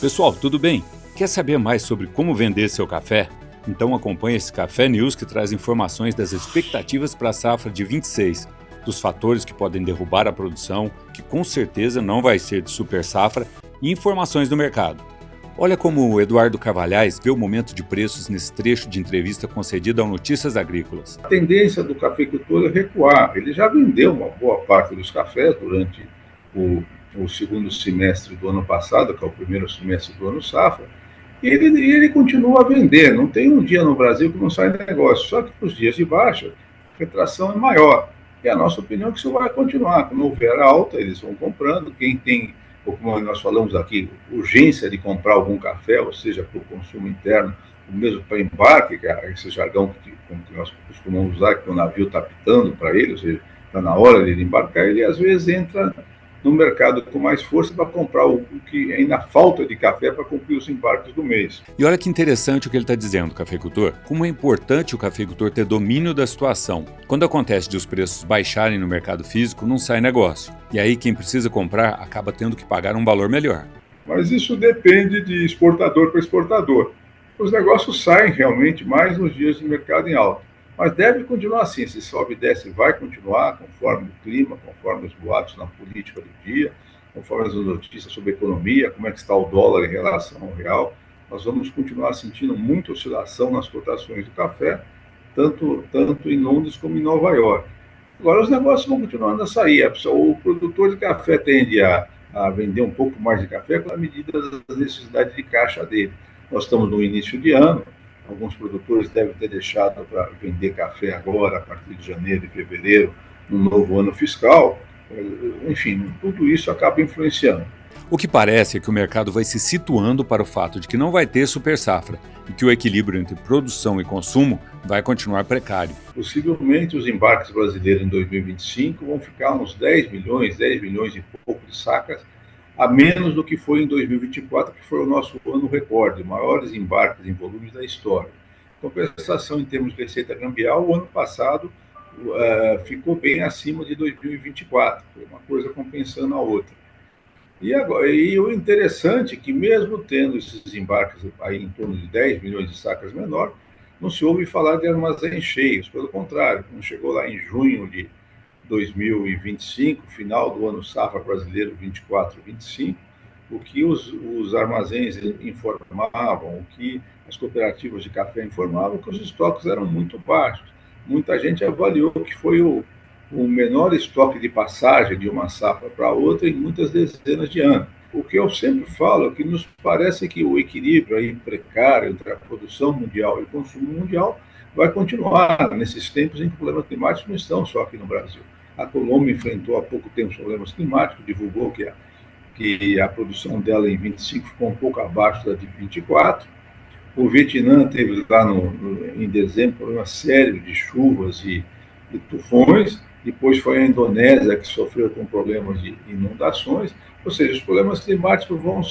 Pessoal, tudo bem? Quer saber mais sobre como vender seu café? Então acompanhe esse Café News que traz informações das expectativas para a safra de 26, dos fatores que podem derrubar a produção, que com certeza não vai ser de super safra, e informações do mercado. Olha como o Eduardo Carvalhais vê o momento de preços nesse trecho de entrevista concedida ao Notícias Agrícolas. A tendência do cafeicultor é recuar. Ele já vendeu uma boa parte dos cafés durante o segundo semestre do ano passado, que é o primeiro semestre do ano safra, e ele continua a vender. Não tem um dia no Brasil que não sai negócio, só que nos dias de baixa, a retração é maior. E a nossa opinião é que isso vai continuar. Quando houver alta, eles vão comprando. Quem tem, como nós falamos aqui, urgência de comprar algum café, ou seja, para o consumo interno, o mesmo para embarque, que é esse jargão que nós costumamos usar, que o navio está pitando para ele, ou seja, está na hora de ele embarcar, ele às vezes entra no mercado com mais força para comprar o que ainda falta de café para cumprir os embarques do mês. E olha que interessante o que ele está dizendo, cafeicultor. Como é importante o cafeicultor ter domínio da situação. Quando acontece de os preços baixarem no mercado físico, não sai negócio. E aí quem precisa comprar acaba tendo que pagar um valor melhor. Mas isso depende de exportador para exportador. Os negócios saem realmente mais nos dias de mercado em alta. Mas deve continuar assim, se sobe e desce, vai continuar conforme o clima, conforme os boatos na política do dia, conforme as notícias sobre economia, como é que está o dólar em relação ao real. Nós vamos continuar sentindo muita oscilação nas cotações do café, tanto em Londres como em Nova York. Agora, os negócios vão continuando a sair. O produtor de café tende a vender um pouco mais de café com a medida das necessidades de caixa dele. Nós estamos no início de ano, alguns produtores devem ter deixado para vender café agora, a partir de janeiro e fevereiro, no novo ano fiscal. Enfim, tudo isso acaba influenciando. O que parece é que o mercado vai se situando para o fato de que não vai ter super safra e que o equilíbrio entre produção e consumo vai continuar precário. Possivelmente os embarques brasileiros em 2025 vão ficar uns 10 milhões e pouco de sacas, a menos do que foi em 2024, que foi o nosso ano recorde, maiores embarques em volumes da história. Compensação em termos de receita cambial, o ano passado ficou bem acima de 2024, foi uma coisa compensando a outra. E o interessante é que, mesmo tendo esses embarques aí em torno de 10 milhões de sacas menor, não se ouve falar de armazéns cheios, pelo contrário, quando chegou lá em junho de 2025, final do ano safra brasileiro 24-25, o que os armazéns informavam, o que as cooperativas de café informavam, que os estoques eram muito baixos. Muita gente avaliou que foi o menor estoque de passagem de uma safra para outra em muitas dezenas de anos. O que eu sempre falo é que nos parece que o equilíbrio aí precário entre a produção mundial e o consumo mundial vai continuar nesses tempos em que problemas climáticos não estão só aqui no Brasil. A Colômbia enfrentou há pouco tempo problemas climáticos, divulgou que a produção dela em 25 ficou um pouco abaixo da de 24. O Vietnã teve lá em dezembro uma série de chuvas e tufões. Depois foi a Indonésia que sofreu com problemas de inundações. Ou seja, os problemas climáticos vão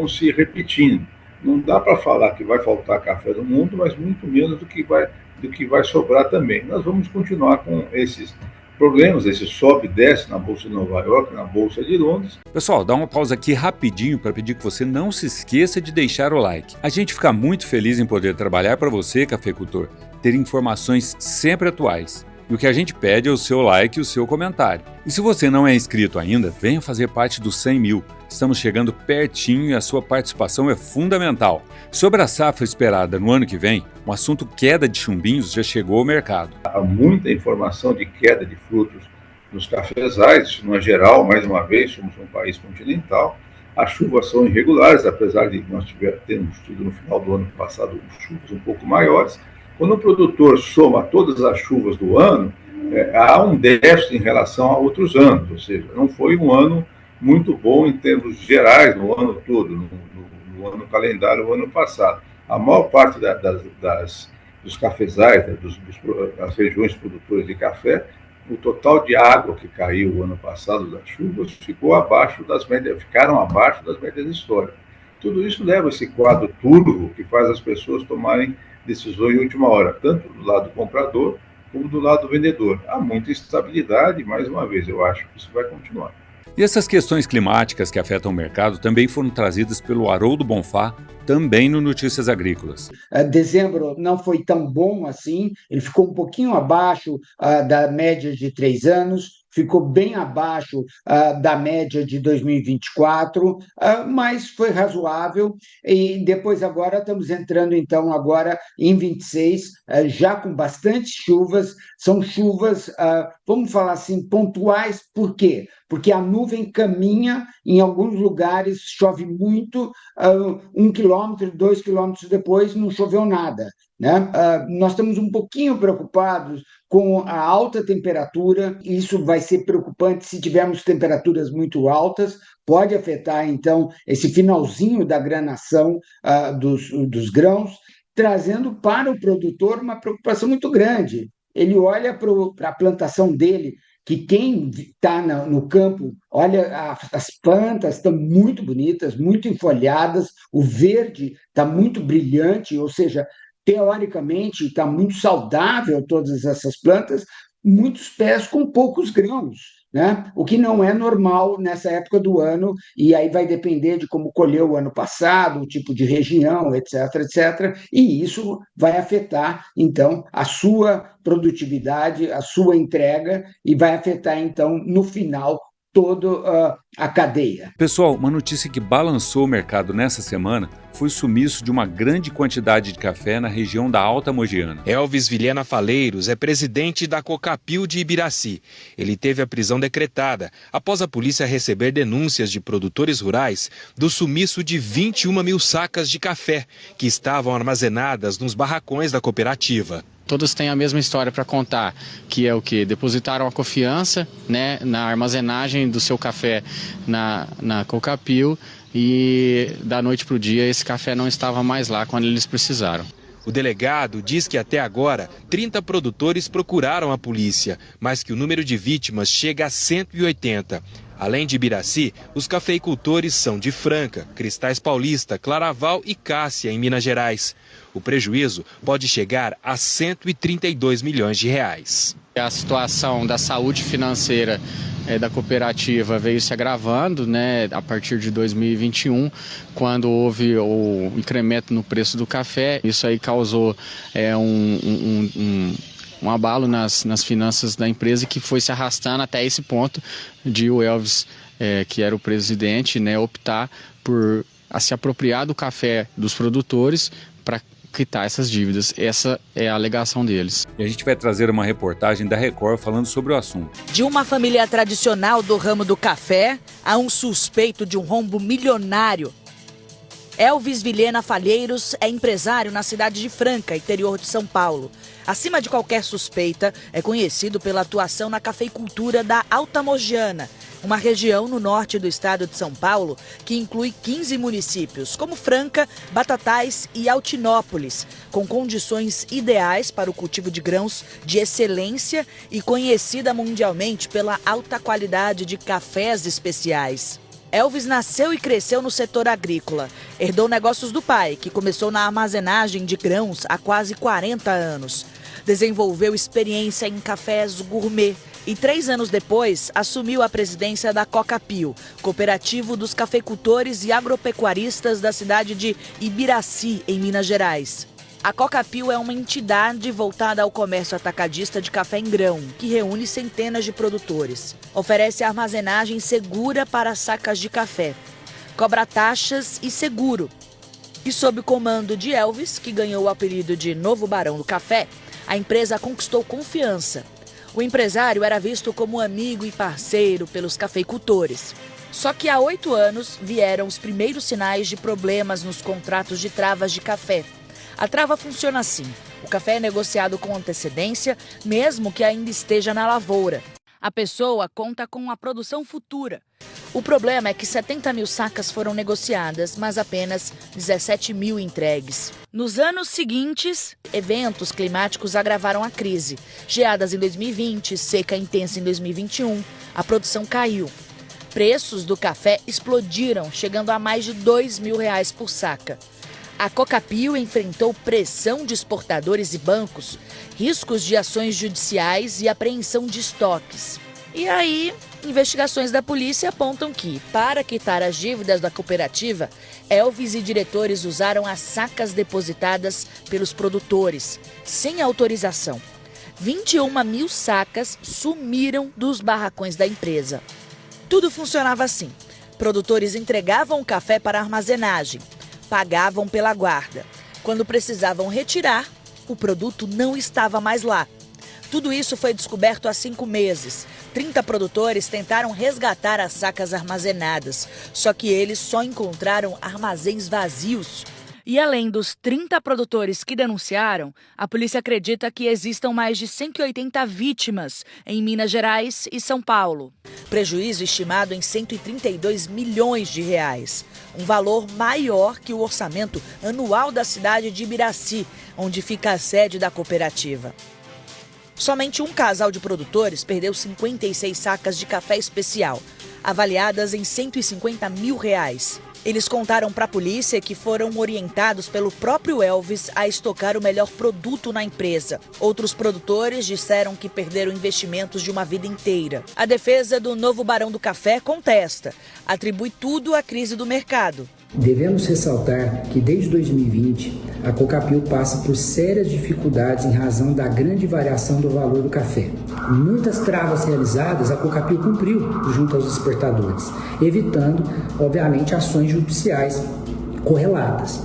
se repetindo. Não dá para falar que vai faltar café no mundo, mas muito menos do que vai sobrar também. Nós vamos continuar com esses problemas, esse sobe e desce na Bolsa de Nova York, na Bolsa de Londres. Pessoal, dá uma pausa aqui rapidinho para pedir que você não se esqueça de deixar o like. A gente fica muito feliz em poder trabalhar para você, cafeicultor, ter informações sempre atuais. E o que a gente pede é o seu like e o seu comentário. E se você não é inscrito ainda, venha fazer parte dos 100 mil. Estamos chegando pertinho e a sua participação é fundamental. Sobre a safra esperada no ano que vem, o assunto queda de chumbinhos já chegou ao mercado. Há muita informação de queda de frutos nos cafezais, no geral, mais uma vez, somos um país continental. As chuvas são irregulares, apesar de nós termos tido no final do ano passado chuvas um pouco maiores. Quando o produtor soma todas as chuvas do ano, há um déficit em relação a outros anos, ou seja, não foi um ano muito bom em termos gerais no ano todo, no ano calendário, no ano passado. A maior parte dos cafezais, das regiões produtoras de café, o total de água que caiu o ano passado das chuvas ficaram abaixo das médias históricas. Tudo isso leva a esse quadro turvo que faz as pessoas tomarem decisões em última hora, tanto do lado comprador como do lado vendedor. Há muita instabilidade, e mais uma vez, eu acho que isso vai continuar. E essas questões climáticas que afetam o mercado também foram trazidas pelo Haroldo Bonfá, também no Notícias Agrícolas. Dezembro não foi tão bom assim, ele ficou um pouquinho abaixo da média de 3 anos, ficou bem abaixo da média de 2024, mas foi razoável. E depois agora estamos entrando então agora em 26, já com bastante chuvas. São chuvas, vamos falar assim, pontuais. Por quê? Porque a nuvem caminha, em alguns lugares chove muito, 1 quilômetro, 2 quilômetros depois não choveu nada, né? Nós estamos um pouquinho preocupados com a alta temperatura. Isso vai ser preocupante se tivermos temperaturas muito altas, pode afetar, então, esse finalzinho da granação dos grãos, trazendo para o produtor uma preocupação muito grande. Ele olha para a plantação dele, que quem está no campo, olha, as plantas estão muito bonitas, muito enfolhadas, o verde está muito brilhante, ou seja, teoricamente está muito saudável todas essas plantas, muitos pés com poucos grãos, né? O que não é normal nessa época do ano, e aí vai depender de como colheu o ano passado, o tipo de região, etc, etc, e isso vai afetar, então, a sua produtividade, a sua entrega, e vai afetar, então, no final, toda a cadeia. Pessoal, uma notícia que balançou o mercado nessa semana foi o sumiço de uma grande quantidade de café na região da Alta Mogiana. Elvis Vilhena Faleiros é presidente da Cocapil de Ibiraci. Ele teve a prisão decretada após a polícia receber denúncias de produtores rurais do sumiço de 21 mil sacas de café que estavam armazenadas nos barracões da cooperativa. Todos têm a mesma história para contar, que é o quê? Depositaram a confiança, né, na armazenagem do seu café na Cocapil, e da noite para o dia esse café não estava mais lá quando eles precisaram. O delegado diz que até agora 30 produtores procuraram a polícia, mas que o número de vítimas chega a 180. Além de Ibiraci, os cafeicultores são de Franca, Cristais Paulista, Claraval e Cássia, em Minas Gerais. O prejuízo pode chegar a 132 milhões de reais. A situação da saúde financeira da cooperativa veio se agravando, né, a partir de 2021, quando houve o incremento no preço do café. Isso aí causou um abalo nas finanças da empresa, que foi se arrastando até esse ponto de o Elvis, que era o presidente, né, optar por se apropriar do café dos produtores para quitar essas dívidas. Essa é a alegação deles. E a gente vai trazer uma reportagem da Record falando sobre o assunto. De uma família tradicional do ramo do café a um suspeito de um rombo milionário. Elvis Vilhena Faleiros é empresário na cidade de Franca, interior de São Paulo. Acima de qualquer suspeita, é conhecido pela atuação na cafeicultura da Alta Mogiana, uma região no norte do estado de São Paulo que inclui 15 municípios, como Franca, Batatais e Altinópolis, com condições ideais para o cultivo de grãos de excelência e conhecida mundialmente pela alta qualidade de cafés especiais. Elvis nasceu e cresceu no setor agrícola. Herdou negócios do pai, que começou na armazenagem de grãos há quase 40 anos. Desenvolveu experiência em cafés gourmet e 3 anos depois assumiu a presidência da Cocapil, cooperativo dos cafeicultores e agropecuaristas da cidade de Ibiraci, em Minas Gerais. A Cocapil é uma entidade voltada ao comércio atacadista de café em grão, que reúne centenas de produtores. Oferece armazenagem segura para sacas de café. Cobra taxas e seguro. E sob o comando de Elvis, que ganhou o apelido de Novo Barão do Café, a empresa conquistou confiança. O empresário era visto como amigo e parceiro pelos cafeicultores. Só que há 8 anos vieram os primeiros sinais de problemas nos contratos de travas de café. A trava funciona assim: o café é negociado com antecedência, mesmo que ainda esteja na lavoura. A pessoa conta com a produção futura. O problema é que 70 mil sacas foram negociadas, mas apenas 17 mil entregues. Nos anos seguintes, eventos climáticos agravaram a crise. Geadas em 2020, seca intensa em 2021, a produção caiu. Preços do café explodiram, chegando a mais de R$2.000 por saca. A Cocapil enfrentou pressão de exportadores e bancos, riscos de ações judiciais e apreensão de estoques. E aí, Investigações da polícia apontam que, para quitar as dívidas da cooperativa, Elvis e diretores usaram as sacas depositadas pelos produtores, sem autorização. 21 mil sacas sumiram dos barracões da empresa. Tudo funcionava assim. Produtores entregavam o café para armazenagem, pagavam pela guarda. Quando precisavam retirar, o produto não estava mais lá. Tudo isso foi descoberto há 5 meses. 30 produtores tentaram resgatar as sacas armazenadas, só que eles só encontraram armazéns vazios. E além dos 30 produtores que denunciaram, a polícia acredita que existam mais de 180 vítimas em Minas Gerais e São Paulo. Prejuízo estimado em 132 milhões de reais, um valor maior que o orçamento anual da cidade de Ibiraci, onde fica a sede da cooperativa. Somente um casal de produtores perdeu 56 sacas de café especial, avaliadas em 150 mil reais. Eles contaram para a polícia que foram orientados pelo próprio Elvis a estocar o melhor produto na empresa. Outros produtores disseram que perderam investimentos de uma vida inteira. A defesa do novo Barão do Café contesta, atribui tudo à crise do mercado. Devemos ressaltar que desde 2020 a Cocapil passa por sérias dificuldades em razão da grande variação do valor do café. Muitas travas realizadas a Cocapil cumpriu junto aos exportadores, evitando, obviamente, ações judiciais correlatas.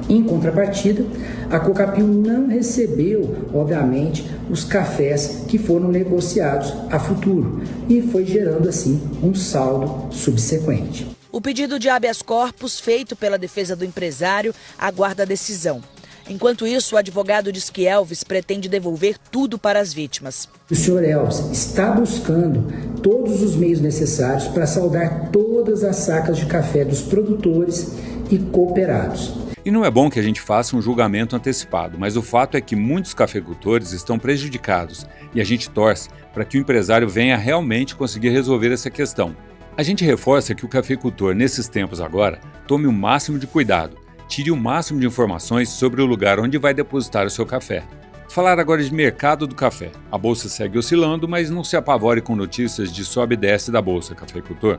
Em contrapartida, a Cocapil não recebeu, obviamente, os cafés que foram negociados a futuro e foi gerando, assim, um saldo subsequente. O pedido de habeas corpus feito pela defesa do empresário aguarda a decisão. Enquanto isso, o advogado diz que Elvis pretende devolver tudo para as vítimas. O senhor Elvis está buscando todos os meios necessários para saldar todas as sacas de café dos produtores e cooperados. E não é bom que a gente faça um julgamento antecipado, mas o fato é que muitos cafeicultores estão prejudicados e a gente torce para que o empresário venha realmente conseguir resolver essa questão. A gente reforça que o cafeicultor, nesses tempos agora, tome o máximo de cuidado, tire o máximo de informações sobre o lugar onde vai depositar o seu café. Falar agora de mercado do café. A bolsa segue oscilando, mas não se apavore com notícias de sobe e desce da bolsa, cafeicultor.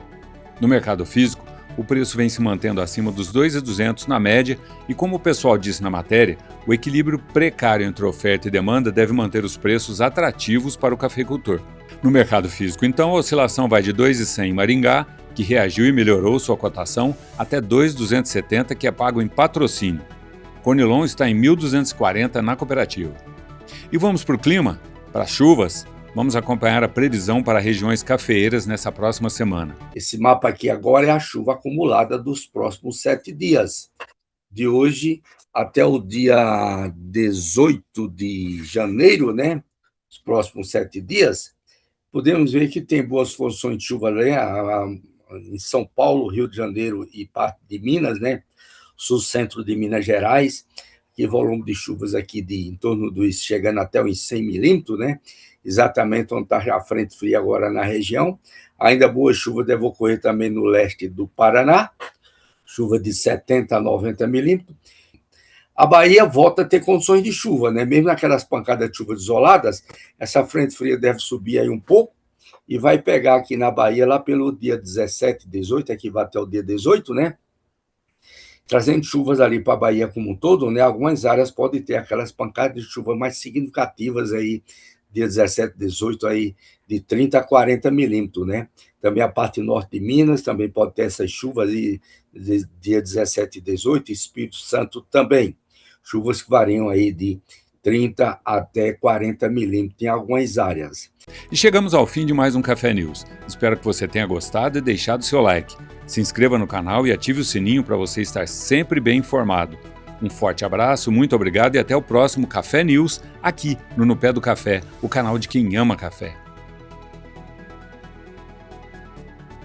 No mercado físico, o preço vem se mantendo acima dos 2.200 na média e, como o pessoal disse na matéria, o equilíbrio precário entre oferta e demanda deve manter os preços atrativos para o cafeicultor. No mercado físico, então, a oscilação vai de 2,100 em Maringá, que reagiu e melhorou sua cotação, até 2,270, que é pago em patrocínio. Conilon está em 1.240 na cooperativa. E vamos para o clima? Para as chuvas? Vamos acompanhar a previsão para regiões cafeeiras nessa próxima semana. Esse mapa aqui agora é a chuva acumulada dos próximos 7 dias. De hoje até o dia 18 de janeiro, né? Os próximos 7 dias. Podemos ver que tem boas condições de chuva, né? Em São Paulo, Rio de Janeiro e parte de Minas, né? Sul-centro de Minas Gerais, que volume de chuvas aqui de em torno dos chegando até uns 100 milímetros, né? Exatamente onde está a frente fria agora na região. Ainda boa chuva deve ocorrer também no leste do Paraná, chuva de 70 a 90 milímetros. A Bahia volta a ter condições de chuva, né? Mesmo naquelas pancadas de chuva isoladas, essa frente fria deve subir aí um pouco e vai pegar aqui na Bahia lá pelo dia 17, 18, aqui vai até o dia 18, né? Trazendo chuvas ali para a Bahia como um todo, né? Algumas áreas podem ter aquelas pancadas de chuva mais significativas aí, dia 17, 18, aí, de 30 a 40 milímetros, né? Também a parte norte de Minas também pode ter essas chuvas aí, dia 17 e 18, Espírito Santo também. Chuvas que variam aí de 30 até 40 milímetros em algumas áreas. E chegamos ao fim de mais um Café News. Espero que você tenha gostado e deixado seu like. Se inscreva no canal e ative o sininho para você estar sempre bem informado. Um forte abraço, muito obrigado e até o próximo Café News aqui no No Pé do Café, o canal de quem ama café.